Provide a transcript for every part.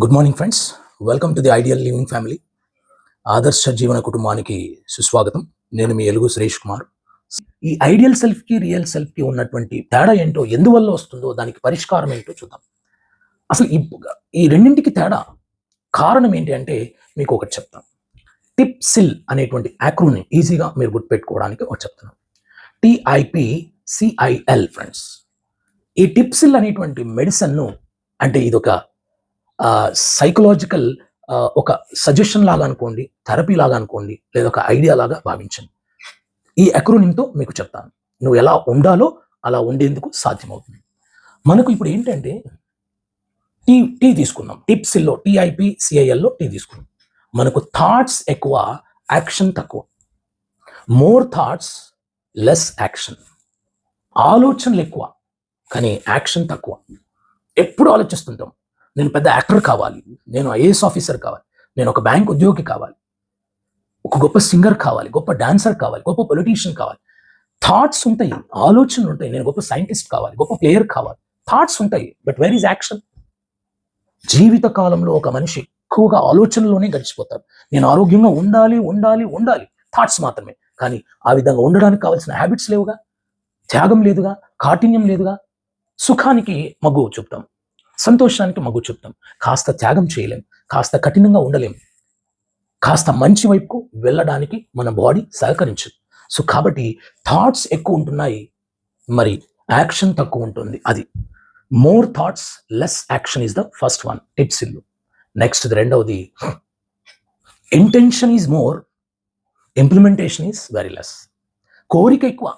Good morning friends, welcome to the ideal living family. ఆదర్శ జీవన కుటుంబానికి సుస్వాగతం. నేను మీ ఎలుగు సురేష్ కుమార్. ఈ ఐడియల్ సెల్ఫ్కి రియల్ సెల్ఫ్కి ఉన్నటువంటి తేడా ఏంటో, ఎందువల్ల వస్తుందో, దానికి పరిష్కారం ఏంటో చూద్దాం. అసలు ఈ రెండింటికి తేడా కారణం ఏంటి అంటే మీకు ఒకటి చెప్తాను. టిప్సిల్ అనేటువంటి యాక్రోనిమ్ ఈజీగా మీరు గుర్తుపెట్టుకోవడానికి ఒకటి చెప్తున్నాను. TIPCIL friends. ఈ టిప్సిల్ అనేటువంటి మెడిసిన్ను, అంటే ఇదొక సైకలాజికల్ ఒక సజెషన్ లాగా అనుకోండి, థెరపీ లాగా అనుకోండి, లేదా ఒక ఐడియా లాగా భావించండి. ఈ అక్రోనిమ్తో మీకు చెప్తాను, నువ్వు ఎలా ఉండాలో అలా ఉండేందుకు సాధ్యమవుతుంది. మనకు ఇప్పుడు ఏంటంటే టీ తీసుకుందాం. టిప్సిల్లో TIPCILలో టీ తీసుకుందాం. మనకు థాట్స్ ఎక్కువ, యాక్షన్ తక్కువ. More thoughts, less action. ఆలోచనలు ఎక్కువ కానీ యాక్షన్ తక్కువ. ఎప్పుడు ఆలోచిస్తుంటాం, నేను పెద్ద యాక్టర్ కావాలి, నేను IAS ఆఫీసర్ కావాలి, నేను ఒక బ్యాంక్ ఉద్యోగి కావాలి, ఒక గొప్ప సింగర్ కావాలి, గొప్ప డాన్సర్ కావాలి, గొప్ప పొలిటీషియన్ కావాలి. థాట్స్ ఉంటాయి, ఆలోచనలు ఉంటాయి. నేను గొప్ప సైంటిస్ట్ కావాలి, గొప్ప ప్లేయర్ కావాలి. థాట్స్ ఉంటాయి, బట్ వేర్ ఈజ్ యాక్షన్? జీవిత కాలంలో ఒక మనిషి ఎక్కువగా ఆలోచనలోనే గడిచిపోతారు. నేను ఆరోగ్యంగా ఉండాలి ఉండాలి ఉండాలి, థాట్స్ మాత్రమే. కానీ ఆ విధంగా ఉండడానికి కావాల్సిన హ్యాబిట్స్ లేవుగా, త్యాగం లేదుగా, కాఠిన్యం లేదుగా. సుఖానికి మగ్గు చూపుతాం, సంతోషానికి మగ్గు చూపుతాం. కాస్త త్యాగం చేయలేం, కాస్త కఠినంగా ఉండలేం, కాస్త మంచి వైపుకు వెళ్ళడానికి మన బాడీ సహకరించదు. సో కాబట్టి థాట్స్ ఎక్కువ ఉంటున్నాయి, మరి యాక్షన్ తక్కువ ఉంటుంది. అది more thoughts, less action is the first one, tips ఇల్లు. నెక్స్ట్ రెండవది, intention is more, implementation is very less. కోరిక ఎక్కువ,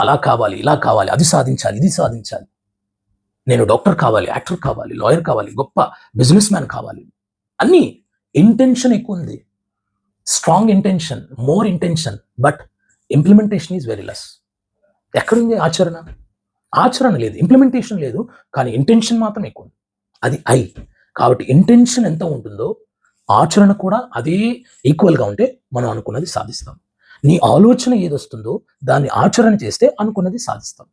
అలా కావాలి, ఇలా కావాలి, అది సాధించాలి, ఇది సాధించాలి, నేను డాక్టర్ కావాలి, యాక్టర్ కావాలి, లాయర్ కావాలి, గొప్ప బిజినెస్ మ్యాన్ కావాలి, అన్నీ. ఇంటెన్షన్ ఎక్కువ ఉంది, strong intention, more intention, but implementation is very less. ఎక్కడుంది ఆచరణ? ఆచరణ లేదు, ఇంప్లిమెంటేషన్ లేదు, కానీ ఇంటెన్షన్ మాత్రం ఎక్కువ ఉంది. అది కాబట్టి ఇంటెన్షన్ ఎంత ఉంటుందో ఆచరణ కూడా అదే ఈక్వల్గా ఉంటే మనం అనుకున్నది సాధిస్తాం. నీ ఆలోచన ఏదొస్తుందో దాన్ని ఆచరణ చేస్తే అనుకున్నది సాధిస్తాం.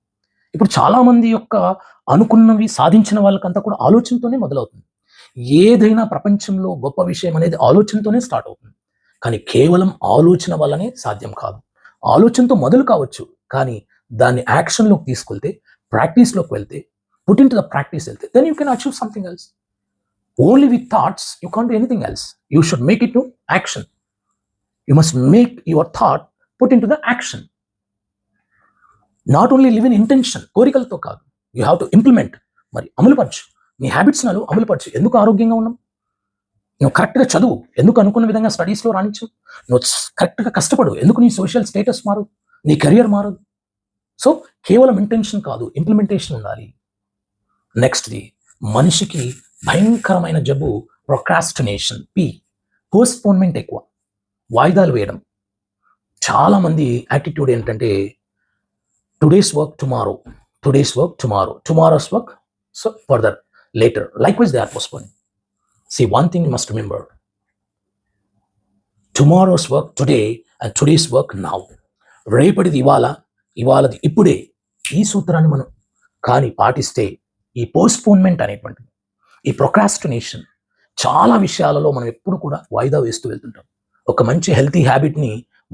ఇప్పుడు చాలామంది యొక్క అనుకున్నవి సాధించిన వాళ్ళకంతా కూడా ఆలోచనతోనే మొదలవుతుంది. ఏదైనా ప్రపంచంలో గొప్ప విషయం అనేది ఆలోచనతోనే స్టార్ట్ అవుతుంది. కానీ కేవలం ఆలోచన వల్లనే సాధ్యం కాదు. ఆలోచనతో మొదలు కావచ్చు, కానీ దాన్ని యాక్షన్లోకి తీసుకెళ్తే, ప్రాక్టీస్లోకి వెళ్తే, put in to the practice వెళ్తే, then you can achieve something else. Only with thoughts you can't do anything else. You should make it to action. You must make your thought put into the action. Not only live in intention, కోరికలతో కాదు, you have to implement. మరి అమలుపరచు, నీ habits నాలు అమలుపరచు. ఎందుకు ఆరోగ్యంగా ఉన్నాం? నువ్వు కరెక్ట్గా చదువు, ఎందుకు అనుకున్న విధంగా స్టడీస్లో రాణించు. నువ్వు కరెక్ట్గా కష్టపడు, ఎందుకు నీ సోషల్ స్టేటస్ మారదు, నీ కెరియర్ మారదు. సో కేవలం ఇంటెన్షన్ కాదు, ఇంప్లిమెంటేషన్ ఉండాలి. నెక్స్ట్ది, మనిషికి భయంకరమైన జబ్బు ప్రొక్రాస్టినేషన్, పోస్ట్పోన్మెంట్ ఎక్కువ, వాయిదాలు వేయడం. చాలామంది యాటిట్యూడ్ ఏంటంటే today's work tomorrow, today's work tomorrow, tomorrow's work so further later. Likewise they are postponing. See, one thing you must remember, tomorrow's work today and today's work now. రేపటిది ఇవాళ, ఇవాళది ఇప్పుడే. ఈ సూత్రాన్ని మనం కానీ పాటిస్తే ఈ పోస్ట్పోన్మెంట్ అనేటువంటిది, ఈ ప్రొక్రాస్టినేషన్, చాలా విషయాలలో మనం ఎప్పుడు కూడా వాయిదా వేస్తూ వెళ్తుంటాం. ఒక మంచి హెల్తీ హ్యాబిట్ని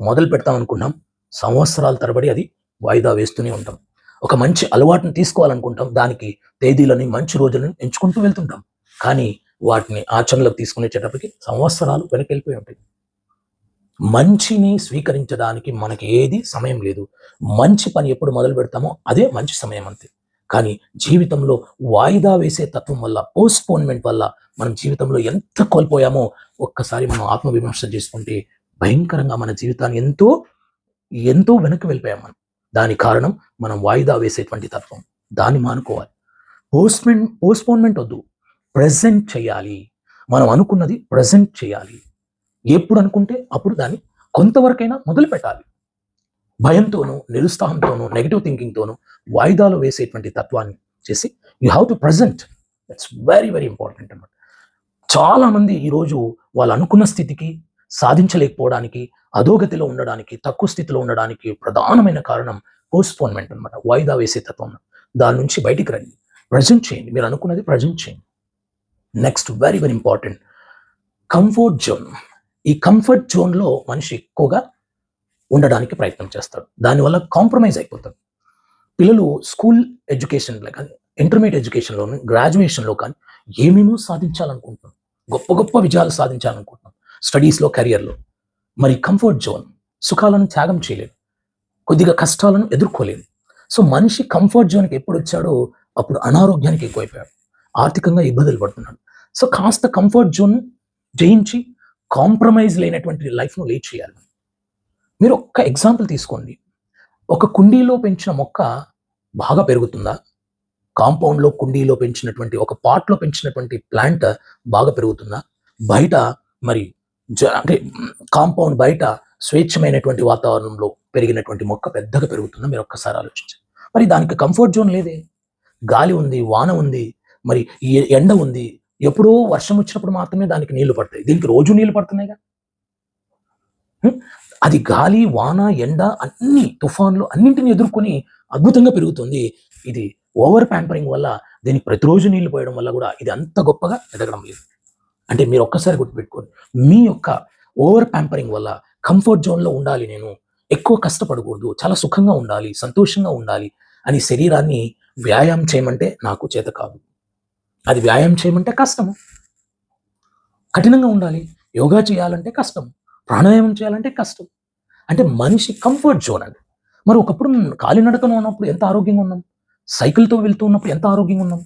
మొదలు పెడతాం అనుకుంటాం, సంవత్సరాల తరబడి అది వాయిదా వేస్తూనే ఉంటాం. ఒక మంచి అలవాటుని తీసుకోవాలనుకుంటాం, దానికి తేదీలని, మంచి రోజులను ఎంచుకుంటూ వెళ్తుంటాం. కానీ వాటిని ఆచరణలోకి తీసుకునేటప్పటికి సంవత్సరాలు వెనక్కి వెళ్ళిపోయి ఉంటాయి. మంచిని స్వీకరించడానికి మనకి ఏది సమయం లేదు. మంచి పని ఎప్పుడు మొదలు పెడతామో అదే మంచి సమయం, అంతే. కానీ జీవితంలో వాయిదా వేసే తత్వం వల్ల, పోస్ట్పోన్మెంట్ వల్ల మనం జీవితంలో ఎంత కోల్పోయామో ఒక్కసారి మనం ఆత్మవిమర్శ చేసుకుంటే భయంకరంగా మన జీవితాన్ని ఎంతో ఎంతో వెనక్కి వెళ్ళిపోయాం మనం. దాని కారణం మనం వాయిదా వేసేటువంటి తత్వం. దాన్ని మానుకోవాలి. పోస్ట్పోన్మెంట్ వద్దు, ప్రజెంట్ చేయాలి. మనం అనుకున్నది ప్రజెంట్ చేయాలి. ఎప్పుడు అనుకుంటే అప్పుడు దాన్ని కొంతవరకైనా మొదలు పెట్టాలి. భయంతోనూ, నిరుత్సాహంతోనూ, నెగిటివ్ థింకింగ్తోనూ వాయిదాలు వేసేటువంటి తత్వాన్ని చేసి you have to present. That's very very important అన్నమాట. చాలామంది ఈరోజు వాళ్ళు అనుకున్న స్థితికి సాధించలేకపోవడానికి, అధోగతిలో ఉండడానికి, తక్కువ స్థితిలో ఉండడానికి ప్రధానమైన కారణం పోస్ట్పోన్మెంట్ అనమాట, వాయిదా వేసే తత్వం. దాని నుంచి బయటికి రండి, ప్రజెంట్ చేయండి. మీరు అనుకున్నది ప్రజెంట్ చేయండి. Next very very important, comfort zone. ఈ కంఫర్ట్ జోన్లో మనిషి ఎక్కువగా ఉండడానికి ప్రయత్నం చేస్తాడు, దానివల్ల కాంప్రమైజ్ అయిపోతాడు. పిల్లలు స్కూల్ ఎడ్యుకేషన్లో కానీ, ఇంటర్మీడియట్ ఎడ్యుకేషన్లోను, గ్రాడ్యుయేషన్లో కానీ ఏమేమో సాధించాలనుకుంటున్నాం, గొప్ప గొప్ప విజయాలు సాధించాలనుకుంటున్నాం స్టడీస్లో, కెరియర్లో. మరి కంఫర్ట్ జోన్, సుఖాలను త్యాగం చేయలేదు, కొద్దిగా కష్టాలను ఎదుర్కోలేదు. సో మనిషి కంఫర్ట్ జోన్కి ఎప్పుడు వచ్చాడో అప్పుడు అనారోగ్యానికి ఎక్కువైపోయాడు, ఆర్థికంగా ఇబ్బందులు పడుతున్నాడు. సో కాస్త కంఫర్ట్ జోన్ జయించి కాంప్రమైజ్ లేనటువంటి లైఫ్ను లీడ్ చేయాలి. మీరు ఒక్క ఎగ్జాంపుల్ తీసుకోండి, ఒక కుండీలో పెంచిన మొక్క బాగా పెరుగుతుందా? కాంపౌండ్లో కుండీలో పెంచినటువంటి, ఒక పాట్లో పెంచినటువంటి ప్లాంట్ బాగా పెరుగుతుందా? బయట మరి అంటే కాంపౌండ్ బయట స్వేచ్ఛమైనటువంటి వాతావరణంలో పెరిగినటువంటి మొక్క పెద్దగా పెరుగుతుందా? మీరు ఒక్కసారి ఆలోచించండి. మరి దానికి కంఫర్ట్ జోన్ లేదే. గాలి ఉంది, వాన ఉంది, మరి ఎండ ఉంది, ఎప్పుడో వర్షం వచ్చినప్పుడు మాత్రమే దానికి నీళ్లు పడతాయి, దీనికి రోజు నీళ్లు పడుతున్నాయిగా. అది గాలి, వాన, ఎండ, అన్ని తుఫాన్లు అన్నింటిని ఎదుర్కొని అద్భుతంగా పెరుగుతుంది. ఇది ఓవర్ ప్యాంపరింగ్ వల్ల, దీనికి ప్రతిరోజు నీళ్లు పోయడం వల్ల కూడా ఇది అంత గొప్పగా ఎదగడం లేదు. అంటే మీరు ఒక్కసారి గుర్తుపెట్టుకోండి, మీ యొక్క ఓవర్ ప్యాంపరింగ్ వల్ల కంఫర్ట్ జోన్లో ఉండాలి, నేను ఎక్కువ కష్టపడకూడదు, చాలా సుఖంగా ఉండాలి, సంతోషంగా ఉండాలి అని శరీరాన్ని వ్యాయామం చేయమంటే నాకు చేత కాదు. అది వ్యాయామం చేయమంటే కష్టము, కఠినంగా ఉండాలి. యోగా చేయాలంటే కష్టం, ప్రాణాయామం చేయాలంటే కష్టం. అంటే మనిషి కంఫర్ట్ జోన్ అండి. మరి ఒకప్పుడు కాలినడకన ఉన్నప్పుడు ఎంత ఆరోగ్యంగా ఉన్నాం, సైకిల్తో వెళ్తూ ఉన్నప్పుడు ఎంత ఆరోగ్యంగా ఉన్నాం.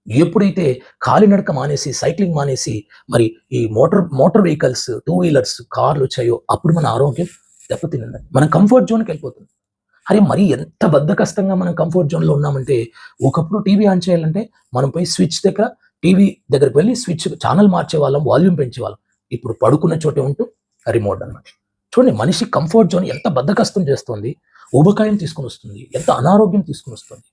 ఎప్పుడైతే కాలినడక మానేసి, సైక్లింగ్ మానేసి, మరి ఈ మోటార్ వెహికల్స్, టూ వీలర్స్, కార్లు వచ్చాయో అప్పుడు మన ఆరోగ్యం దెబ్బతిన్నది, మనం కంఫర్ట్ జోన్కి వెళ్ళిపోతుంది. అరే మరి ఎంత బద్ధకష్టంగా మనం కంఫర్ట్ జోన్లో ఉన్నామంటే, ఒకప్పుడు టీవీ ఆన్ చేయాలంటే మనం పోయి స్విచ్ దగ్గర, టీవీ దగ్గరికి వెళ్ళి స్విచ్ ఛానల్ మార్చేవాళ్ళం, వాల్యూమ్ పెంచేవాళ్ళం. ఇప్పుడు పడుకున్న చోటే ఉంటూ రిమోట్ అన్నమాట. చూడండి మనిషి కంఫర్ట్ జోన్ ఎంత బద్ధకష్టం చేస్తుంది, ఊబకాయం తీసుకుని వస్తుంది, ఎంత అనారోగ్యం తీసుకుని వస్తుంది.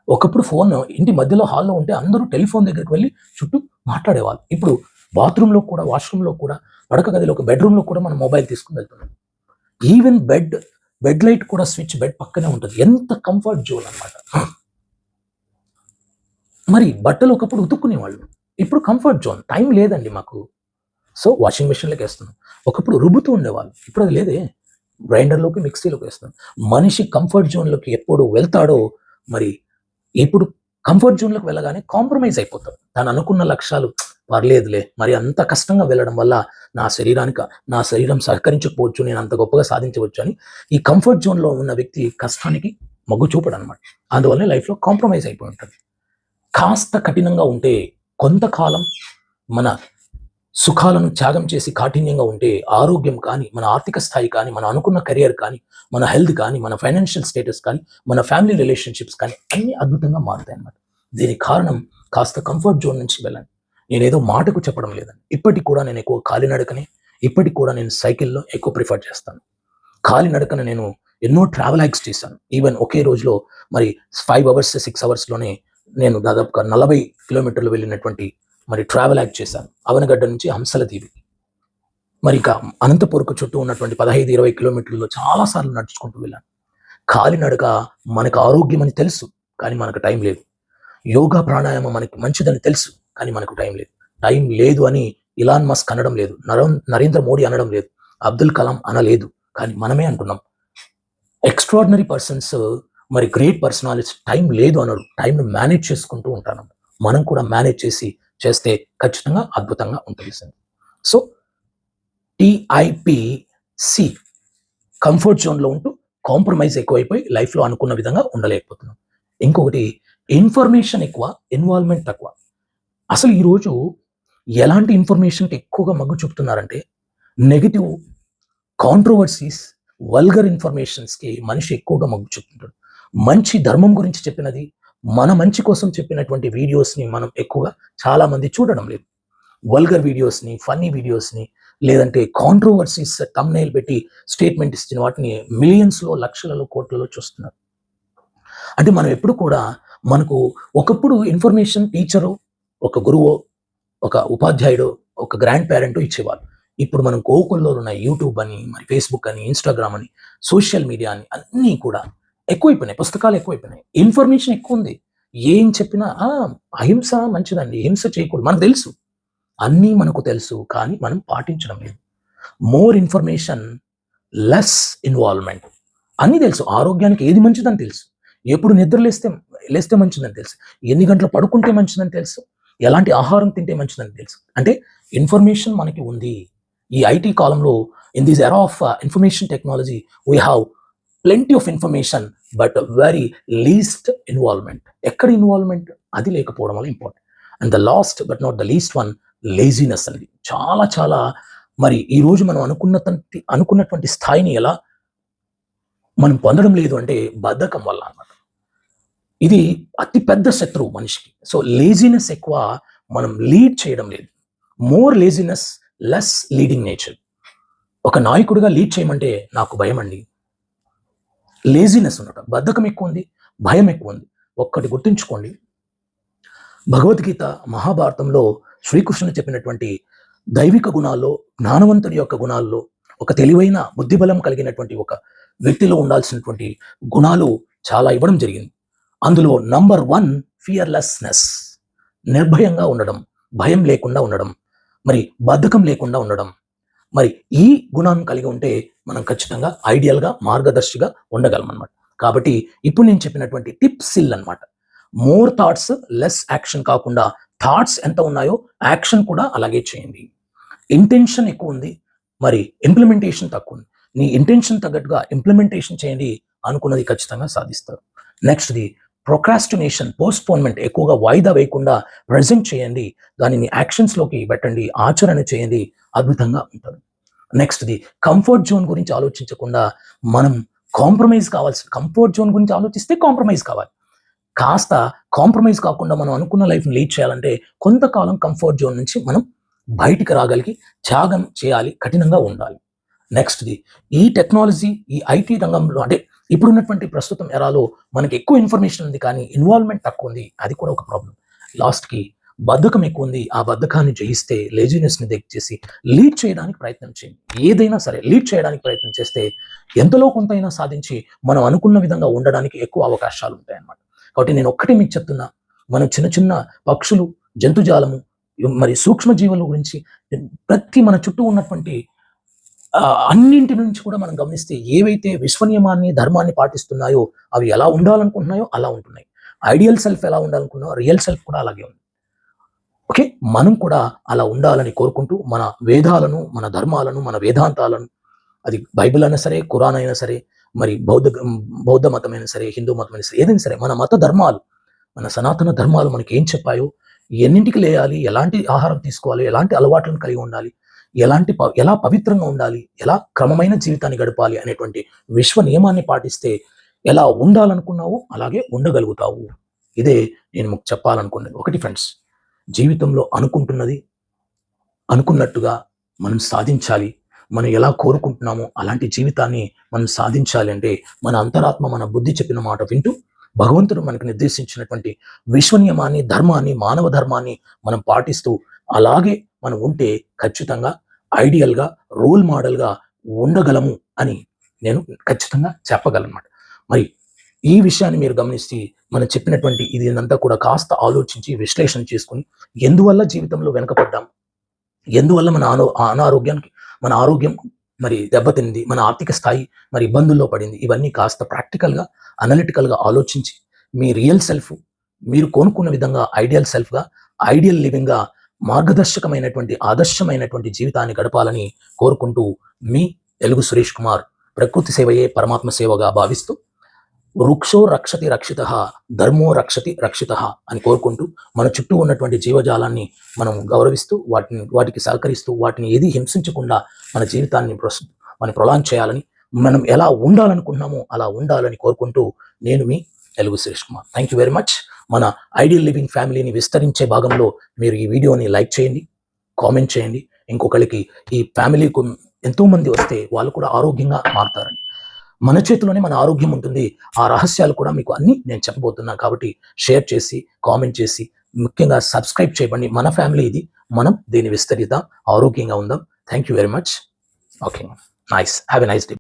ఒకప్పుడు ఫోన్ ఇంటి మధ్యలో హాల్లో ఉంటే అందరూ టెలిఫోన్ దగ్గరికి వెళ్ళి చుట్టూ మాట్లాడేవాళ్ళు. ఇప్పుడు బాత్రూంలో కూడా, వాష్రూమ్లో కూడా, పడక గదిలో, ఒక బెడ్రూమ్లో కూడా మనం మొబైల్ తీసుకుని వెళ్తున్నాం. ఈవెన్ బెడ్ లైట్ కూడా స్విచ్ బెడ్ పక్కనే ఉంటుంది. ఎంత కంఫర్ట్ జోన్ అనమాట. మరి బట్టలు ఒకప్పుడు ఉతుక్కునేవాళ్ళు, ఇప్పుడు కంఫర్ట్ జోన్, టైం లేదండి మాకు, సో వాషింగ్ మెషిన్లోకి వేస్తున్నాం. ఒకప్పుడు రుబ్బుతూ ఉండేవాళ్ళు, ఇప్పుడు అది లేదే, గ్రైండర్లోకి, మిక్సీలోకి వేస్తున్నాం. మనిషి కంఫర్ట్ జోన్లోకి ఎప్పుడు వెళ్తాడో, మరి ఇప్పుడు కంఫర్ట్ జోన్లోకి వెళ్ళగానే కాంప్రమైజ్ అయిపోతాడు. తను అనుకున్న లక్ష్యాలు పర్లేదులే, మరి అంత కష్టంగా వెళ్ళడం వల్ల నా శరీరం సహకరించకపోవచ్చు, నేను అంత గొప్పగా సాధించవచ్చు అని ఈ కంఫర్ట్ జోన్లో ఉన్న వ్యక్తి కష్టానికి మొగ్గు చూపడు అనమాట. అందువల్ల లైఫ్లో కాంప్రమైజ్ అయిపోయి ఉంటుంది. కాస్త కఠినంగా ఉంటే, కొంతకాలం మన సుఖాలను త్యాగం చేసి కాఠిన్యంగా ఉంటే, ఆరోగ్యం కానీ, మన ఆర్థిక స్థాయి కానీ, మన అనుకున్న కెరియర్ కానీ, మన హెల్త్ కానీ, మన ఫైనాన్షియల్ స్టేటస్ కానీ, మన ఫ్యామిలీ రిలేషన్షిప్స్ కానీ అన్నీ అద్భుతంగా మారుతాయి అన్నమాట. దీనికి కారణం కాస్త కంఫర్ట్ జోన్ నుంచి వెళ్ళండి. నేనేదో మాటకు చెప్పడం లేదండి, ఇప్పటికి కూడా నేను ఎక్కువ కాలినడకని, ఇప్పటికి కూడా నేను సైకిల్లో ఎక్కువ ప్రిఫర్ చేస్తాను. కాలినడకన నేను ఎన్నో ట్రావెల్ హైక్స్ చేశాను. ఈవెన్ ఒకే రోజులో మరి 5 అవర్స్ 6 అవర్స్లోనే నేను దాదాపుగా 40 కిలోమీటర్లు వెళ్ళినటువంటి మరి ట్రావెల్ యాక్ట్ చేశాను. అవనగడ్డ నుంచి హంసల దీవికి, మరి ఇక అనంతపూర్కు చుట్టూ ఉన్నటువంటి 15-20 కిలోమీటర్లలో చాలాసార్లు నడుచుకుంటూ వెళ్ళాను. కాలినడక మనకు ఆరోగ్యం అని తెలుసు, కానీ మనకు టైం లేదు. యోగా ప్రాణాయామం మనకి మంచిదని తెలుసు, కానీ మనకు టైం లేదు. టైం లేదు అని ఇలాన్ మస్క్ అనడం లేదు, నరేంద్ర మోడీ అనడం లేదు, అబ్దుల్ కలాం అనలేదు, కానీ మనమే అంటున్నాం. ఎక్స్ట్రాడినరీ పర్సన్స్, మరి గ్రేట్ పర్సనాలిటీస్ టైం లేదు అనరు, టైంను మేనేజ్ చేసుకుంటూ ఉంటాను. మనం కూడా మేనేజ్ చేస్తే ఖచ్చితంగా అద్భుతంగా ఉంటుంది సార్. సో TIPC, కంఫర్ట్ జోన్లో ఉంటూ కాంప్రమైజ్ ఎక్కువైపోయి లైఫ్లో అనుకున్న విధంగా ఉండలేకపోతున్నాం. ఇంకొకటి, ఇన్ఫర్మేషన్ ఎక్కువ, ఇన్వాల్వ్మెంట్ తక్కువ. అసలు ఈరోజు ఎలాంటి ఇన్ఫర్మేషన్కి ఎక్కువగా మగ్గు చూపుతున్నారంటే, నెగిటివ్, కాంట్రోవర్సీస్, వల్గర్ ఇన్ఫర్మేషన్స్కి మనిషి ఎక్కువగా మగ్గు చూపుతుంటాడు. మంచి ధర్మం గురించి చెప్పినది, మన మంచి కోసం చెప్పినటువంటి వీడియోస్ని మనం ఎక్కువగా చాలామంది చూడడం లేదు. వల్గర్ వీడియోస్ని, ఫన్నీ వీడియోస్ని, లేదంటే కాంట్రోవర్సీస్ థంబ్నెయిల్ పెట్టి స్టేట్మెంట్ ఇచ్చిన వాటిని మిలియన్స్లో, లక్షలలో, కోట్లలో చూస్తున్నారు. అంటే మనం ఎప్పుడు కూడా, మనకు ఒకప్పుడు ఇన్ఫర్మేషన్ టీచరు, ఒక గురువు, ఒక ఉపాధ్యాయుడు, ఒక గ్రాండ్ పేరెంట్ ఇచ్చేవాళ్ళు. ఇప్పుడు మనం గోకుల్లో ఉన్న యూట్యూబ్ అని, మరి ఫేస్బుక్ అని, ఇన్స్టాగ్రామ్ అని, సోషల్ మీడియా అని అన్నీ కూడా ఎక్కువైపోయినాయి. పుస్తకాలు ఎక్కువైపోయినాయి, ఇన్ఫర్మేషన్ ఎక్కువ ఉంది, ఏం చెప్పినా అహింస మంచిదండి, హింస చేయకూడదు మనకు తెలుసు, అన్నీ మనకు తెలుసు, కానీ మనం పాటించడం లేదు. More information, less involvement. అన్నీ తెలుసు, ఆరోగ్యానికి ఏది మంచిదని తెలుసు, ఎప్పుడు నిద్ర లేస్తే మంచిదని తెలుసు, ఎన్ని గంటలు పడుకుంటే మంచిదని తెలుసు, ఎలాంటి ఆహారం తింటే మంచిదని తెలుసు. అంటే ఇన్ఫర్మేషన్ మనకి ఉంది. ఈ ఐటీ కాలంలో, in this era of information technology, we have plenty of information but very least involvement. ఎక్కడ ఇన్వాల్వ్మెంట్? అది లేకపోవడం వల్ల important. And the last but not the least one, laziness అనేది చాలా చాలా. మరి ఈ రోజు మనం అనుకున్నటువంటి స్థాయిని ఎలా మనం పొందడం లేదు అంటే బద్ధకం వల్ల అన్నమాట. ఇది అతి పెద్ద శత్రువు మనిషికి. సో లేజినెస్ ఎక్కువ, మనం లీడ్ చేయడం లేదు. More laziness, less leading nature. ఒక నాయకుడిగా లీడ్ చేయమంటే నాకు భయం అండి. లేజినెస్ ఉండటం, బద్ధకం ఎక్కువ ఉంది, భయం ఎక్కువ ఉంది. ఒక్కటి గుర్తుంచుకోండి, భగవద్గీత మహాభారతంలో శ్రీకృష్ణుడు చెప్పినటువంటి దైవిక గుణాల్లో, జ్ఞానవంతుడి యొక్క గుణాల్లో, ఒక తెలివైన బుద్ధిబలం కలిగినటువంటి ఒక వ్యక్తిలో ఉండాల్సినటువంటి గుణాలు చాలా ఇవ్వడం జరిగింది. అందులో నంబర్ 1 ఫియర్లెస్నెస్, నిర్భయంగా ఉండడం, భయం లేకుండా ఉండడం, మరి బద్ధకం లేకుండా ఉండడం. మరి ఈ గుణాన్ని కలిగి ఉంటే మనం ఖచ్చితంగా ఐడియల్గా, మార్గదర్శిగా ఉండగలం అన్నమాట. కాబట్టి ఇప్పుడు నేను చెప్పినటువంటి టిప్సిల్ అన్నమాట. మోర్ థాట్స్, లెస్ యాక్షన్ కాకుండా, థాట్స్ ఎంత ఉన్నాయో యాక్షన్ కూడా అలాగే చేయండి. ఇంటెన్షన్ ఎక్కువ ఉంది, మరి ఇంప్లిమెంటేషన్ తక్కువ ఉంది. నీ ఇంటెన్షన్ తగ్గట్టుగా ఇంప్లిమెంటేషన్ చేయండి, అనుకున్నది ఖచ్చితంగా సాధిస్తారు. నెక్స్ట్ది ప్రొక్రాస్టినేషన్, పోస్ట్పోన్మెంట్, ఎక్కువగా వాయిదా వేయకుండా ప్రెజెంట్ చేయండి, దానిని యాక్షన్స్లోకి పెట్టండి, ఆచరణ చేయండి, అద్భుతంగా ఉంటారు. నెక్స్ట్ది కంఫర్ట్ జోన్ గురించి ఆలోచించకుండా మనం కాంప్రమైజ్ కావాల్సి, కంఫర్ట్ జోన్ గురించి ఆలోచిస్తే కాంప్రమైజ్ కావాలి. కాస్త కాంప్రమైజ్ కాకుండా మనం అనుకున్న లైఫ్ని లీడ్ చేయాలంటే కొంతకాలం కంఫర్ట్ జోన్ నుంచి మనం బయటికి రాగలిగి త్యాగం చేయాలి, కఠినంగా ఉండాలి. నెక్స్ట్ది ఈ టెక్నాలజీ, ఈ ఐటీ రంగంలో, అంటే ఇప్పుడున్నటువంటి ప్రస్తుతం ఎరాలో మనకి ఎక్కువ ఇన్ఫర్మేషన్ ఉంది కానీ ఇన్వాల్వ్మెంట్ తక్కువ ఉంది, అది కూడా ఒక ప్రాబ్లం. లాస్ట్కి బద్ధకం ఎక్కువ ఉంది, ఆ బద్ధకాన్ని జయిస్తే, లేజినెస్ని చేసి లీడ్ చేయడానికి ప్రయత్నం చేయండి. ఏదైనా సరే లీడ్ చేయడానికి ప్రయత్నం చేస్తే ఎంతలో కొంతైనా సాధించి మనం అనుకున్న విధంగా ఉండడానికి ఎక్కువ అవకాశాలు ఉంటాయన్నమాట. కాబట్టి నేను ఒక్కటే మీకు చెప్తున్నా, మనం చిన్న చిన్న పక్షులు, జంతుజాలము, మరి సూక్ష్మజీవుల గురించి, ప్రతి మన చుట్టూ ఉన్నటువంటి అన్నింటి నుంచి కూడా మనం గమనిస్తే ఏవైతే విశ్వనియమాన్ని, ధర్మాన్ని పాటిస్తున్నాయో అవి ఎలా ఉండాలనుకుంటున్నాయో అలా ఉంటున్నాయి. ఐడియల్ సెల్ఫ్ ఎలా ఉండాలనుకున్నాయో రియల్ సెల్ఫ్ కూడా అలాగే ఉంది. ఓకే, మనం కూడా అలా ఉండాలని కోరుకుంటూ మన వేదాలను, మన ధర్మాలను, మన వేదాంతాలను, అది బైబిల్ అయినా సరే, ఖురాన్ అయినా సరే, మరి బౌద్ధ మతమైనా సరే, హిందూ మతమైనా సరే, ఏదైనా సరే, మన మత ధర్మాలు, మన సనాతన ధర్మాలు మనకి ఏం చెప్పాయో, ఎన్నింటికి లేయాలి, ఎలాంటి ఆహారం తీసుకోవాలి, ఎలాంటి అలవాట్లను కలిగి ఉండాలి, ఎలా పవిత్రంగా ఉండాలి, ఎలా క్రమమైన జీవితాన్ని గడపాలి అనేటువంటి విశ్వ నియమాన్ని పాటిస్తే ఎలా ఉండాలనుకున్నావో అలాగే ఉండగలుగుతావు. ఇదే నేను మీకు చెప్పాలనుకున్నది. ఒకటి ఫ్రెండ్స్, జీవితంలో అనుకున్నట్టుగా మనం సాధించాలి. మనం ఎలా కోరుకుంటున్నామో అలాంటి జీవితాన్ని మనం సాధించాలి అంటే మన అంతరాత్మ, మన బుద్ధి చెప్పిన మాట వింటూ, భగవంతుడు మనకు నిర్దేశించినటువంటి విశ్వనియమాన్ని, ధర్మాన్ని, మానవ ధర్మాన్ని మనం పాటిస్తూ అలాగే మనం ఉంటే ఖచ్చితంగా ఐడియల్గా, రోల్ మోడల్గా ఉండగలము అని నేను ఖచ్చితంగా చెప్పగలనమాట. మరి ఈ విషయాన్ని మీరు గమనిస్తే మనం చెప్పినటువంటి ఇదంతా కూడా కాస్త ఆలోచించి, విశ్లేషణ చేసుకుని, ఎందువల్ల జీవితంలో వెనకపడ్డాం, ఎందువల్ల మన ఆరోగ్యం మరి దెబ్బతింది, మన ఆర్థిక స్థాయి మరి ఇబ్బందుల్లో పడింది, ఇవన్నీ కాస్త ప్రాక్టికల్గా, అనలిటికల్గా ఆలోచించి మీ రియల్ సెల్ఫ్, మీరు కోరుకున్న విధంగా ఐడియల్ సెల్ఫ్గా, ఐడియల్ లివింగ్గా, మార్గదర్శకమైనటువంటి, ఆదర్శమైనటువంటి జీవితాన్ని గడపాలని కోరుకుంటూ, మీ తెలుగు సురేష్ కుమార్ ప్రకృతి సేవయే పరమాత్మ సేవగా భావిస్తూ, వృక్షో రక్షతి రక్షితః, ధర్మో రక్షతి రక్షితః అని కోరుకుంటూ, మన చుట్టూ ఉన్నటువంటి జీవజాలాన్ని మనం గౌరవిస్తూ, వాటికి సహకరిస్తూ, వాటిని ఏది హింసించకుండా మన జీవితాన్ని మనం ప్రొలాంగ్ చేయాలని, మనం ఎలా ఉండాలనుకుంటున్నామో అలా ఉండాలని కోరుకుంటూ, నేను మీ Telugu Suresh Kumar. Thank you very much. మన ఐడియల్ లివింగ్ ఫ్యామిలీని విస్తరించే భాగంలో మీరు ఈ వీడియోని లైక్ చేయండి, కామెంట్ చేయండి. ఇంకొకరికి ఈ ఫ్యామిలీకు ఎంతోమంది వస్తే వాళ్ళు కూడా ఆరోగ్యంగా మారుతారని. మన చేతిలోనే మన ఆరోగ్యం ఉంటుంది. ఆ రహస్యాలు కూడా మీకు అన్నీ నేను చెప్పబోతున్నాను. కాబట్టి షేర్ చేసి, కామెంట్ చేసి, ముఖ్యంగా సబ్స్క్రైబ్ చేయండి. మన ఫ్యామిలీ ఇది, మనం దీన్ని విస్తరిద్దాం, ఆరోగ్యంగా ఉందాం. Thank you very much. Okay, nice. Have a nice day.